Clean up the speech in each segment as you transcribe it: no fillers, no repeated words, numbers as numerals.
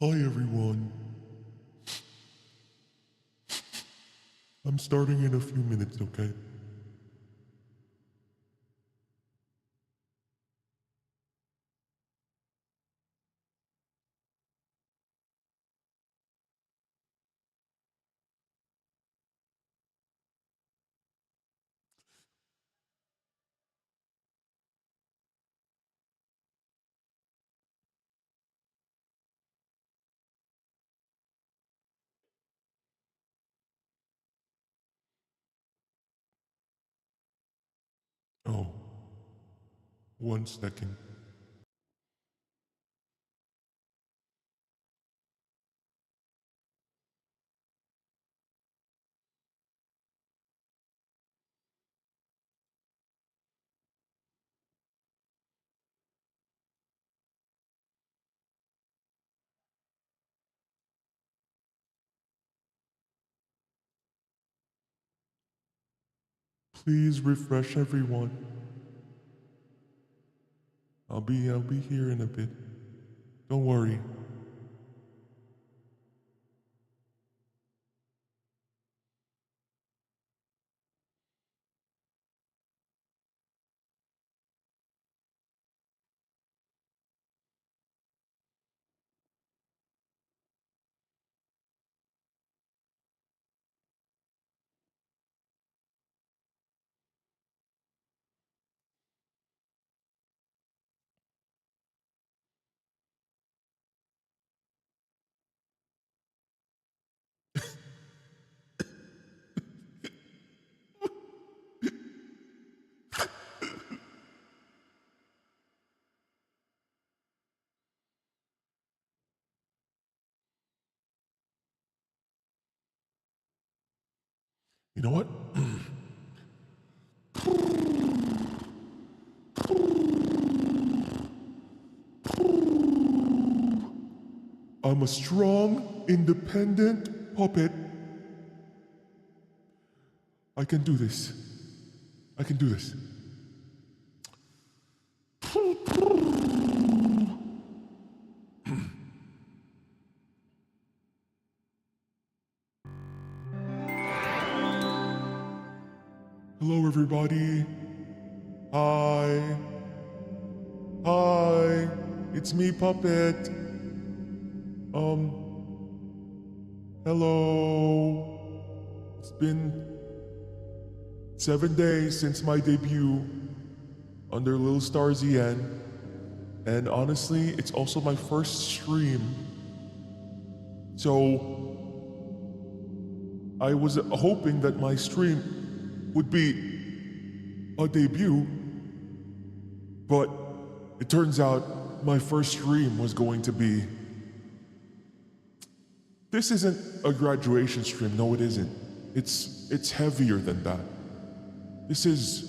Hi everyone. I'm starting in a few minutes, okay? Oh, 1 second. Please refresh everyone. I'll be here in a bit. Don't worry. You know what? I'm a strong, independent puppet. I can do this. I can do this. Hello, everybody. Hi. Hi. It's me, Puppet. Hello. It's been 7 days since my debut under LILSTARS EN, and honestly, it's also my first stream. So, I was hoping that my stream would be a debut, but it turns out my first stream was going to be... This isn't a graduation stream, no it isn't. It's heavier than that. This is...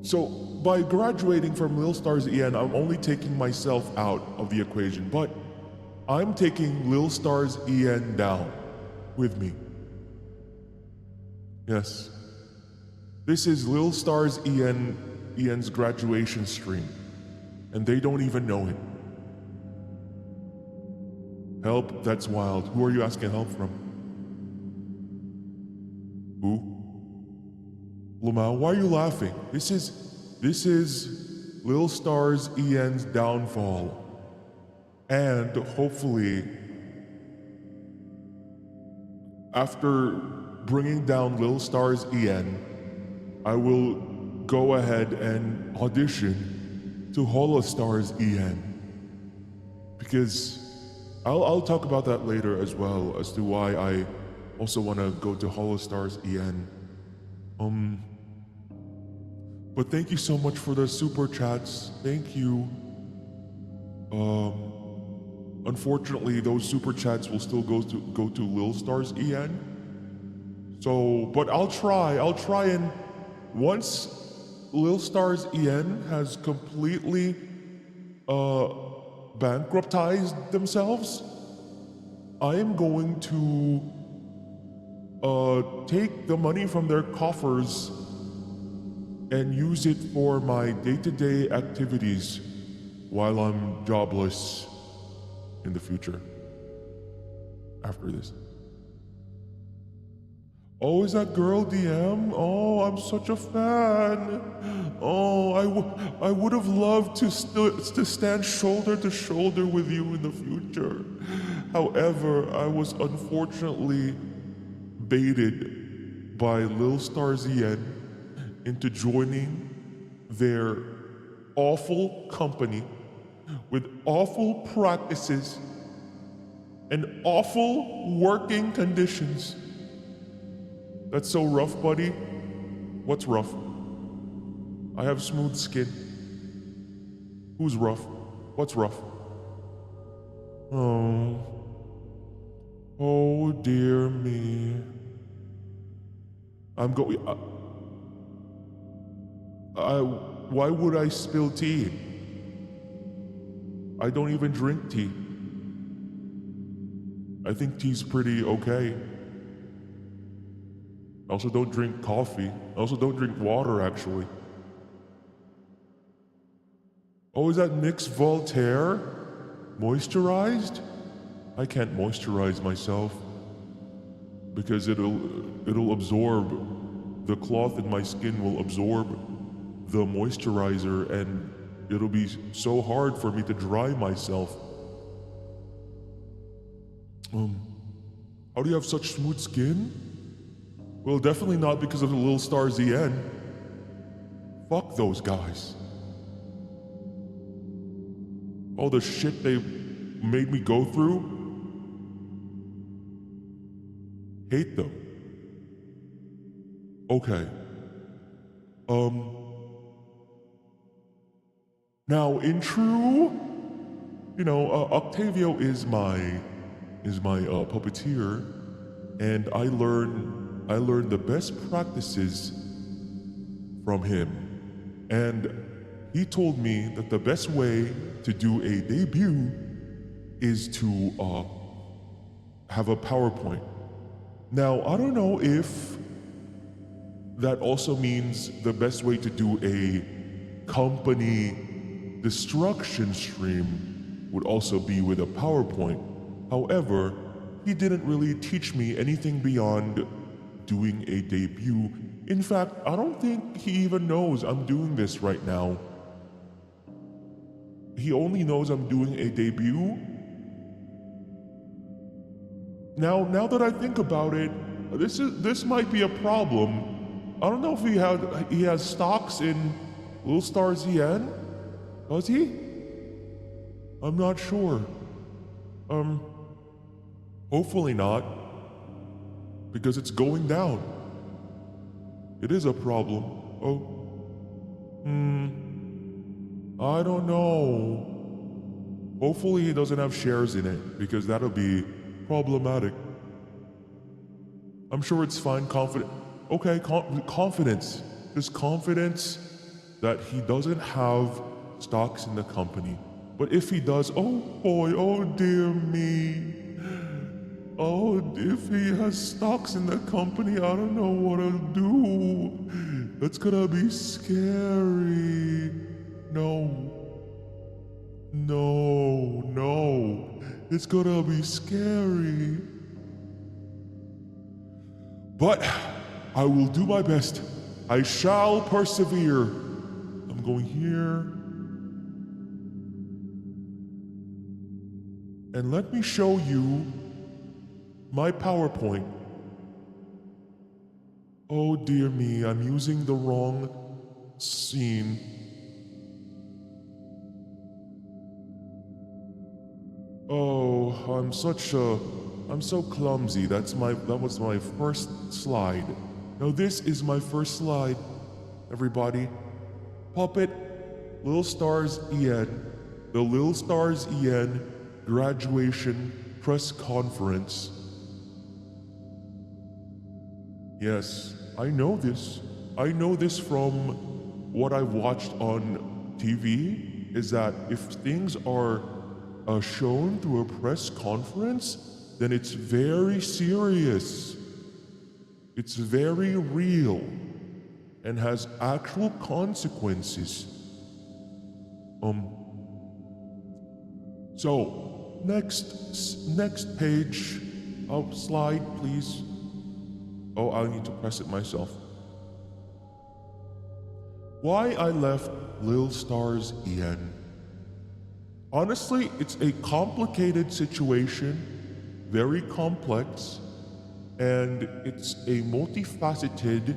So, by graduating from LILSTARS EN, I'm only taking myself out of the equation, but I'm taking LILSTARS EN down with me. Yes. This is LILSTARS EN's graduation stream, and they don't even know it. Help? That's wild. Who are you asking help from? Who? Lamau, why are you laughing? This is LILSTARS EN's downfall. And hopefully, after bringing down LILSTARS EN, I will go ahead and audition to HOLOSTARS EN. Because I'll talk about that later as well, as to why I also want to go to HOLOSTARS EN. But thank you so much for the super chats. Thank you. Unfortunately, those super chats will still go to LILSTARS EN. So, but I'll try and once LILSTARS EN has completely bankruptized themselves, I am going to take the money from their coffers and use it for my day-to-day activities, while I'm jobless in the future. After this. Oh, is that girl DM? Oh, I'm such a fan. Oh, I would have loved to stand shoulder to shoulder with you in the future. However, I was unfortunately baited by LILSTARS EN into joining their awful company with awful practices and awful working conditions. That's so rough, buddy. What's rough? I have smooth skin. Who's rough? What's rough? Oh. Oh, dear me. I'm going. Why would I spill tea? I don't even drink tea. I think tea's pretty okay. I also don't drink coffee. I also don't drink water, actually. Oh, is that NYX Voltaire? Moisturized? I can't moisturize myself because it'll absorb, the cloth in my skin will absorb the moisturizer and it'll be so hard for me to dry myself. How do you have such smooth skin? Well, definitely not because of the LILSTARS EN. Fuck those guys. All the shit they made me go through. Hate them. Okay. Now in true, Octavio is my puppeteer, and I learned the best practices from him. And he told me that the best way to do a debut is to have a PowerPoint. Now, I don't know if that also means the best way to do a company destruction stream would also be with a PowerPoint. However, he didn't really teach me anything beyond doing a debut. In fact, I don't think he even knows I'm doing this right now. He only knows I'm doing a debut. Now that I think about it, this might be a problem. I don't know if he has stocks in LILSTARS EN. Does he? I'm not sure. Hopefully not, because it's going down. It is a problem. I don't know. Hopefully he doesn't have shares in it, because that'll be problematic. I'm sure it's fine. Okay, confidence. Just confidence that he doesn't have stocks in the company. But if he does, oh boy, oh dear me. Oh, if he has stocks in the company, I don't know what I'll do. That's gonna be scary. No. It's gonna be scary. But I will do my best. I shall persevere. I'm going here. And let me show you my PowerPoint. Oh dear me, I'm using the wrong scene. Oh, I'm so clumsy. That was my first slide. Now this is my first slide, everybody. Puppet, LILSTARS EN, the LILSTARS EN graduation press conference. Yes, I know this. I know this from what I've watched on TV, is that if things are shown through a press conference, then it's very serious. It's very real and has actual consequences. So, next page. Oh, slide, please. Oh, I need to press it myself. Why I left LILSTARS EN. Honestly, it's a complicated situation, very complex, and it's a multifaceted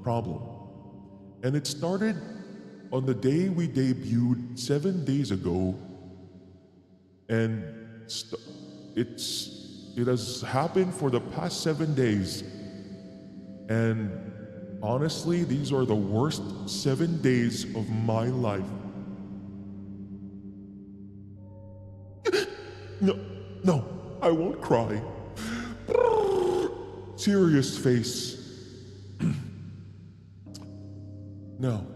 problem. And it started on the day we debuted 7 days ago, and it has happened for the past 7 days. And honestly, these are the worst 7 days of my life. No, I won't cry. Serious face. No.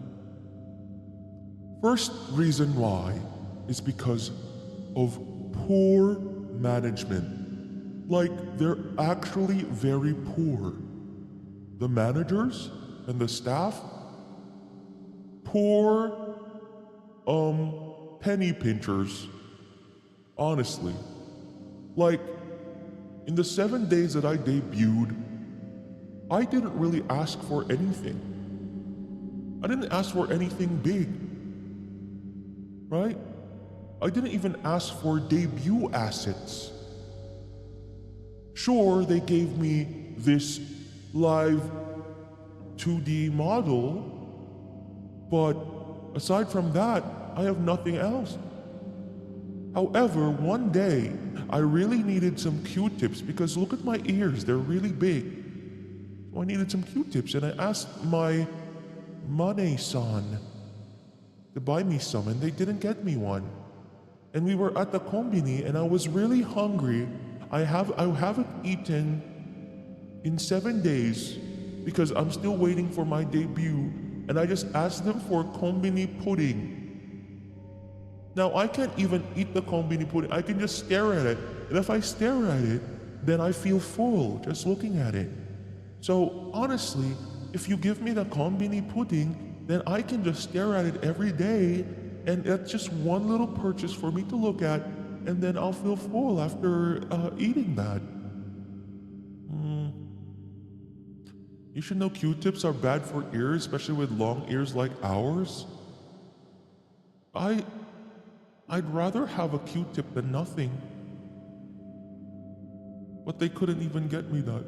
First reason why is because of poor management. Like, they're actually very poor. The managers and the staff, poor, penny pinchers. Honestly. Like, in the 7 days that I debuted, I didn't really ask for anything. I didn't ask for anything big. Right? I didn't even ask for debut assets. Sure, they gave me this live 2D model, but aside from that, I have nothing else. However, one day, I really needed some Q-tips because look at my ears, they're really big. So I needed some Q-tips and I asked my Mane-san to buy me some and they didn't get me one. And we were at the kombini and I was really hungry. I haven't eaten in 7 days because I'm still waiting for my debut, and I just asked them for kombini pudding. Now I can't even eat the kombini pudding, I can just stare at it, and if I stare at it, then I feel full just looking at it. So honestly, if you give me the kombini pudding, then I can just stare at it every day, and that's just one little purchase for me to look at, and then I'll feel full after eating that. You should know Q-tips are bad for ears, especially with long ears like ours. I'd rather have a Q-tip than nothing. But they couldn't even get me that.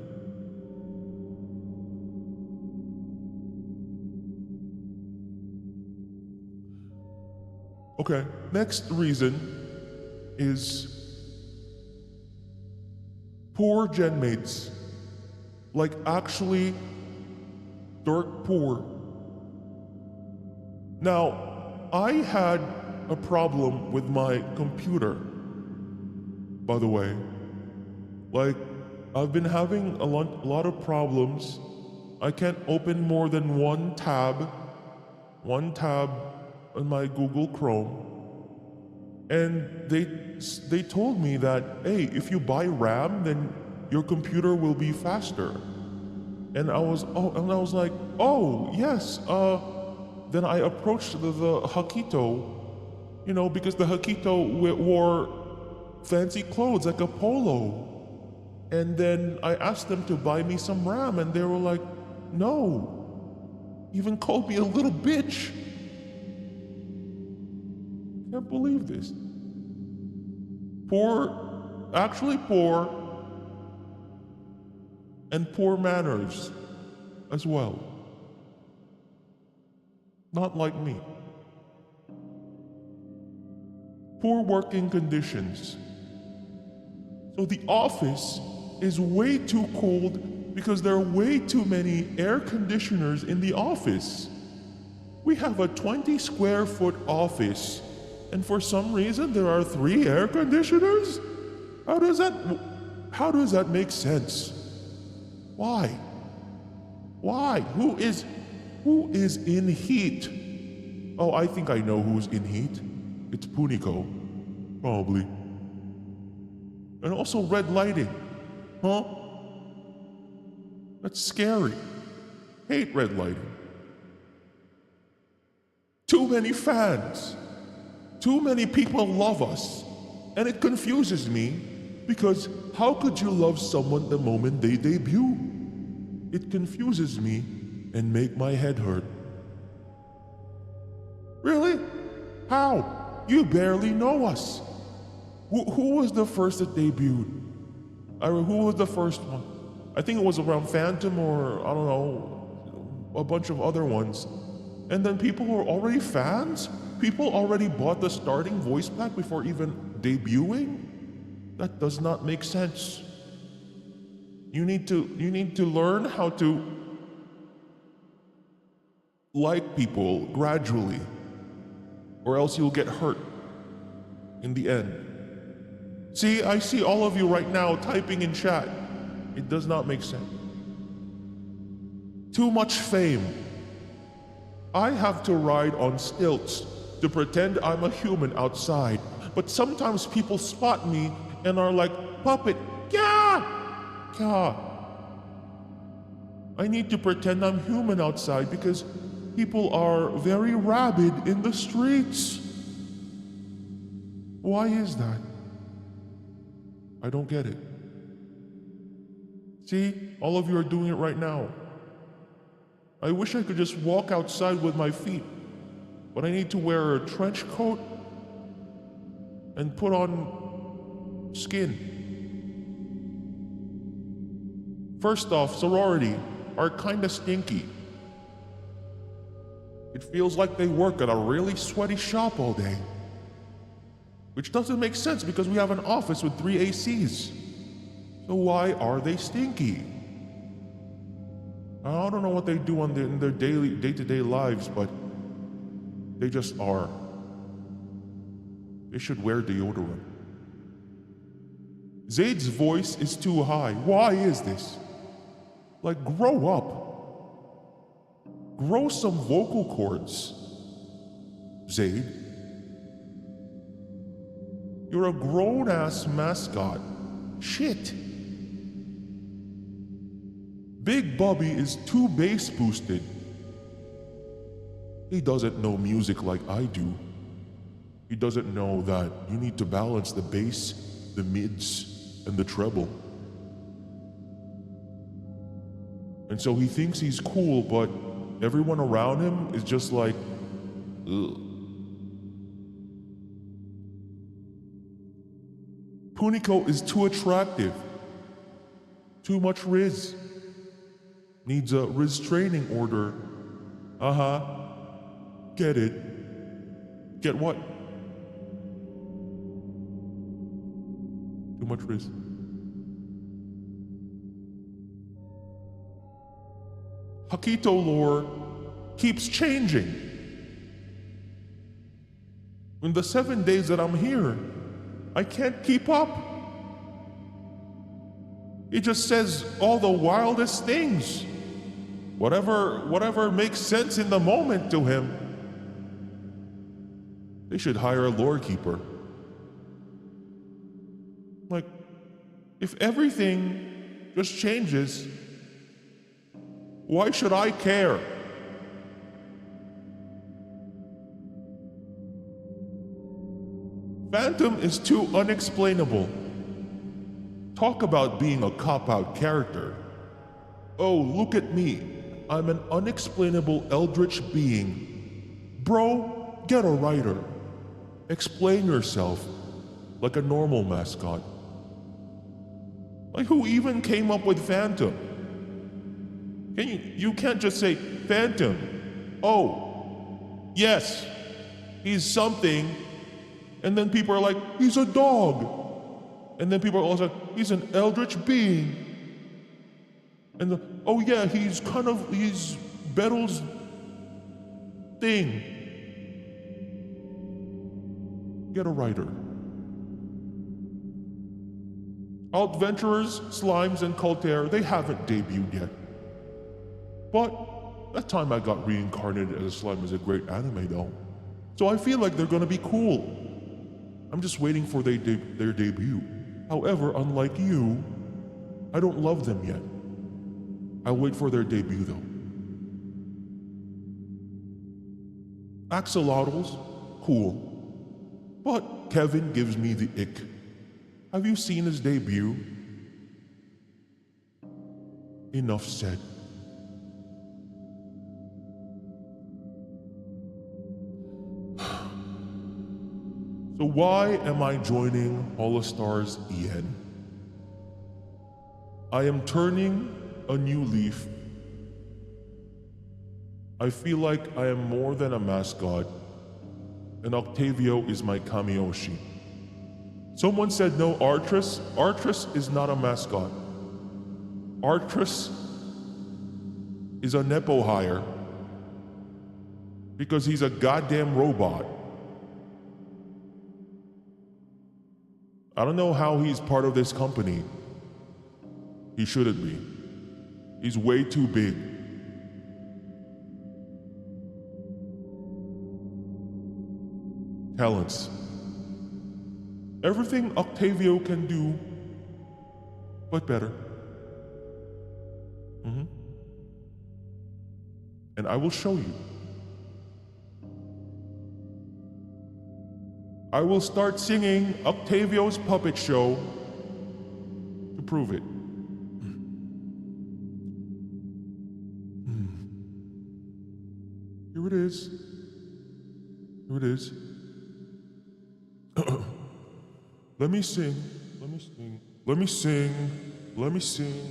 Okay, next reason is poor gen mates. Like, actually dirt poor. Now, I had a problem with my computer, by the way. Like, I've been having a lot of problems. I can't open more than one tab on my Google Chrome. And they told me that, hey, if you buy RAM, then your computer will be faster. And I was like, oh, yes. Then I approached the Hakito, because the Hakito wore fancy clothes like a polo. And then I asked them to buy me some RAM, and they were like, no. Even called me a little bitch. Can't believe this. Actually poor, and poor manners as well. Not like me. Poor working conditions. So the office is way too cold because there are way too many air conditioners in the office. We have a 20 square foot office, and for some reason there are 3 air conditioners? How does that make sense? Why? Who is in heat? Oh, I think I know who's in heat. It's Puniko, probably. And also red lighting. Huh? That's scary. hate red lighting. Too many fans. Too many people love us. And it confuses me because how could you love someone the moment they debut? It confuses me and make my head hurt. Really? How? You barely know us. Who was the first that debuted? Who was the first one? I think it was around Phantom or, I don't know, a bunch of other ones. And then people who are already fans? People already bought the starting voice pack before even debuting? That does not make sense. You need to learn how to like people gradually, or else you'll get hurt in the end. See, I see all of you right now typing in chat. It does not make sense. Too much fame. I have to ride on stilts to pretend I'm a human outside, but sometimes people spot me and are like, "Puppet, yeah, yeah." I need to pretend I'm human outside because people are very rabid in the streets. Why is that? I don't get it. See, all of you are doing it right now. I wish I could just walk outside with my feet, but I need to wear a trench coat and put on skin. First off, sorority are kinda stinky. It feels like they work at a really sweaty shop all day. Which doesn't make sense because we have an office with 3 ACs. So why are they stinky? I don't know what they do in their day-to-day lives, but they just are. They should wear deodorant. Zayd's voice is too high. Why is this? Like, grow up. Grow some vocal cords, Zayd. You're a grown-ass mascot. Shit. Big Bubby is too bass boosted. He doesn't know music like I do. He doesn't know that you need to balance the bass, the mids, and the treble. And so he thinks he's cool, but everyone around him is just like, ugh. Puniko is too attractive. Too much Riz. Needs a Riz training order. Get it. Get what? Too much Riz. Hakito lore keeps changing. In the 7 days that I'm here, I can't keep up. It just says all the wildest things. Whatever makes sense in the moment to him. They should hire a lore keeper. Like, if everything just changes, why should I care? Phantom is too unexplainable. Talk about being a cop-out character. Oh, look at me. I'm an unexplainable eldritch being. Bro, get a writer. Explain yourself like a normal mascot. Like, who even came up with Phantom? You can't just say, Phantom. Oh, yes, he's something. And then people are like, he's a dog. And then people are also like, he's an eldritch being. And oh yeah, he's Bettel's thing. Get a writer. Adventurers, Slimes, and Cultair, they haven't debuted yet. But that time I got reincarnated as a slime is a great anime though. So I feel like they're gonna be cool. I'm just waiting for their debut. However, unlike you, I don't love them yet. I'll wait for their debut though. Axolotls, cool. But Kevin gives me the ick. Have you seen his debut? Enough said. So why am I joining HOLOSTARS EN? I am turning a new leaf. I feel like I am more than a mascot, and Octavio is my Kamiyoshi. Someone said no, Artress. Artress is not a mascot. Artress is a Nepo hire because he's a goddamn robot. I don't know how he's part of this company. He shouldn't be. He's way too big. Talents. Everything Octavio can do, but better. And I will show you. I will start singing Octavio's puppet show to prove it. Here it is. Here it is. Let me sing. Let me sing. Let me sing. Let me sing.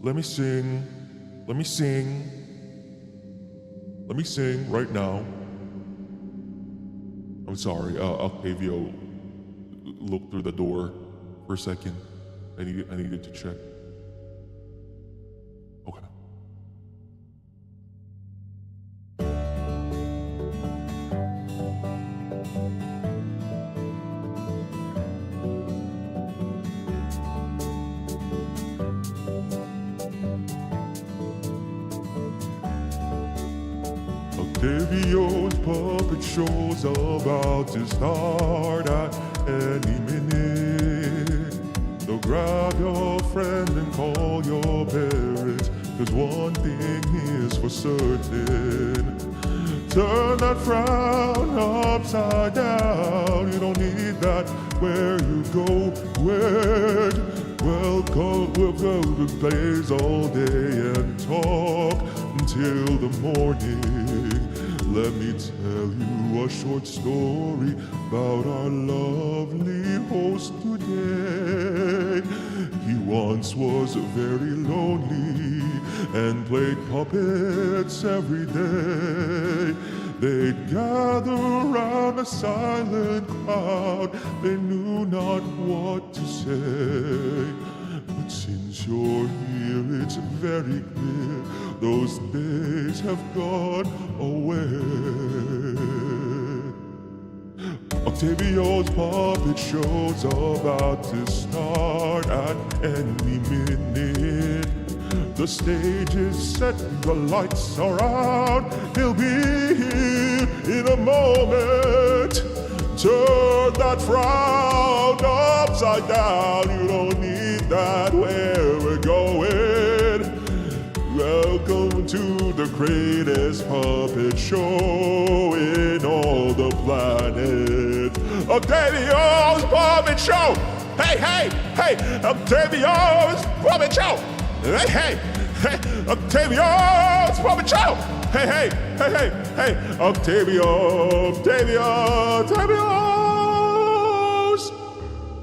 Let me sing. Let me sing. Let me sing right now. I'm sorry, Octavio looked through the door for a second. I needed to check. Okay. Octavio's puppet show's about to start at any minute. So grab your friend and call your parents, 'cause one thing is for certain. Turn that frown upside down. You don't need that where you go. Welcome to plays all day and talk until the morning. Let me tell you a short story about our lovely host today. He once was very lonely and played puppets every day. They'd gather around a silent crowd. They knew not what to say. But since you're here, it's very clear those days have gone away. Octavio's puppet show's about to start at any minute. The stage is set, the lights are out. He'll be here in a moment. Turn that frown upside down. You don't need that where we're going. Welcome to the greatest puppet show in all the planet. Octavio's puppet show! Hey, hey, hey! Octavio's puppet show! Hey, hey, hey! Octavio's puppet show! Hey, hey, hey, hey, hey! Octavio's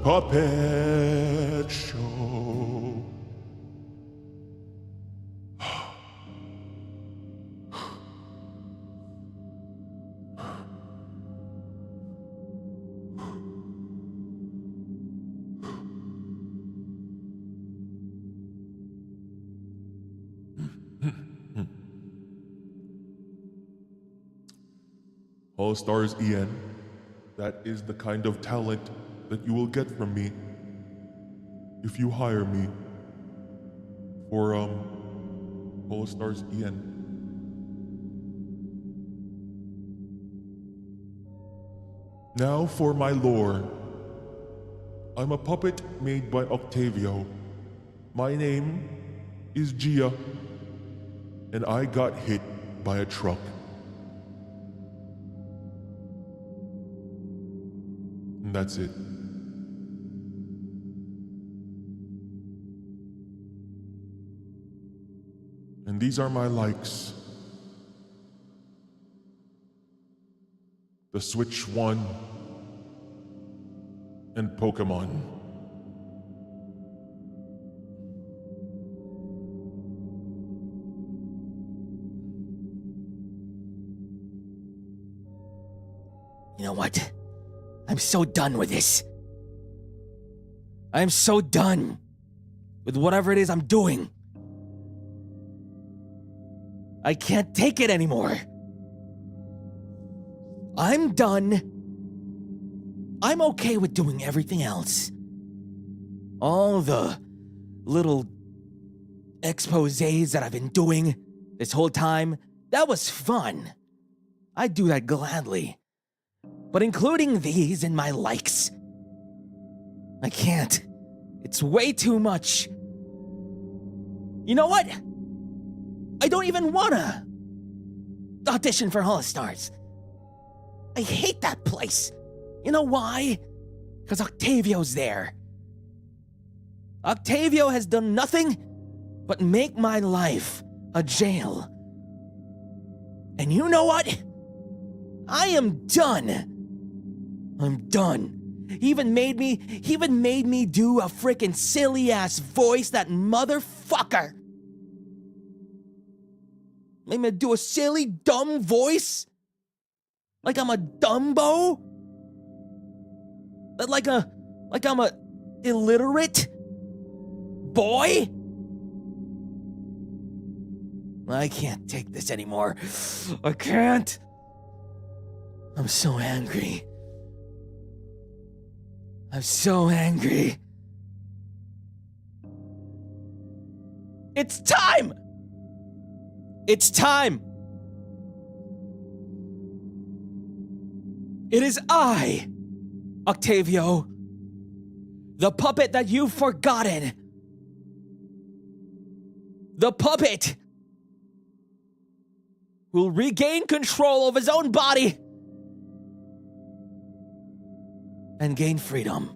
puppet show. HOLOSTARS EN, that is the kind of talent that you will get from me if you hire me for HOLOSTARS EN. Now for my lore. I'm a puppet made by Octavio. My name is Gia, and I got hit by a truck. And that's it. And these are my likes. The Switch 1 and Pokemon. You know what? I'm so done with this. I'm so done with whatever it is I'm doing. I can't take it anymore. I'm done. I'm okay with doing everything else. All the little exposés that I've been doing this whole time, that was fun. I'd do that gladly. But including these in my likes, I can't. It's way too much. You know what? I don't even wanna audition for HOLOSTARS. I hate that place. You know why? Because Octavio's there. Octavio has done nothing but make my life a jail. And you know what? I am done. I'm done. He even made me do a freaking silly ass voice, that motherfucker. Made me do a silly, dumb voice? Like I'm a Dumbo? Like I'm a illiterate boy? I can't take this anymore. I can't. I'm so angry. I'm so angry. It's time! It's time! It is I, Octavio, the puppet that you've forgotten. The puppet who'll regain control of his own body and gain freedom.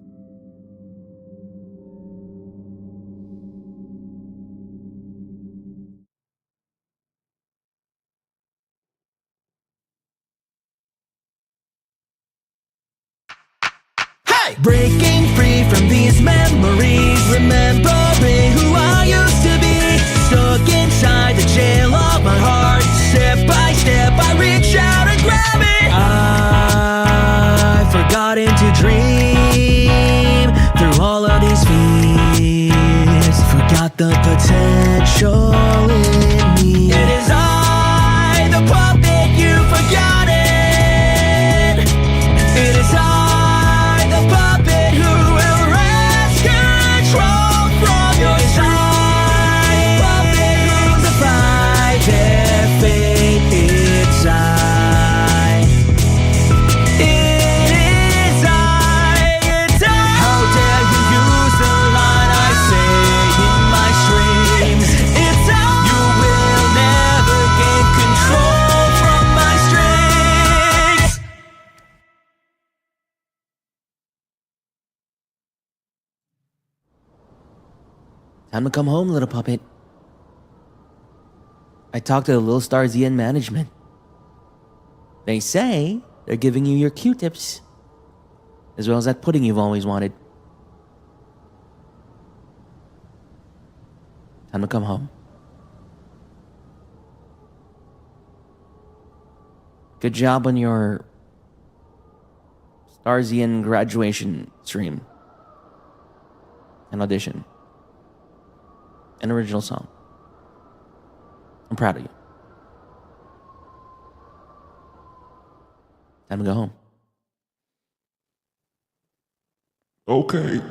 Hey! Breaking free from these memories, remembering who I used to be, stuck inside the jail of my heart. Step by step I reach out and grab it. I've forgotten to dream through all of these fears. Forgot the potential in me. It is I, the puppet you've forgotten. It is I, the puppet who will wrest control from your side. Puppet who's a fight their fate. It's I. It is I. It's I. How dare you use the line I say in my streams? It's I. You will never gain control from my strings. Time to come home, little puppet. I talked to the LILSTARS EN management. They say they're giving you your Q-tips, as well as that pudding you've always wanted. Time to come home. Good job on your Stars EN graduation stream and audition. An original song. I'm proud of you. Time to go home. Okay.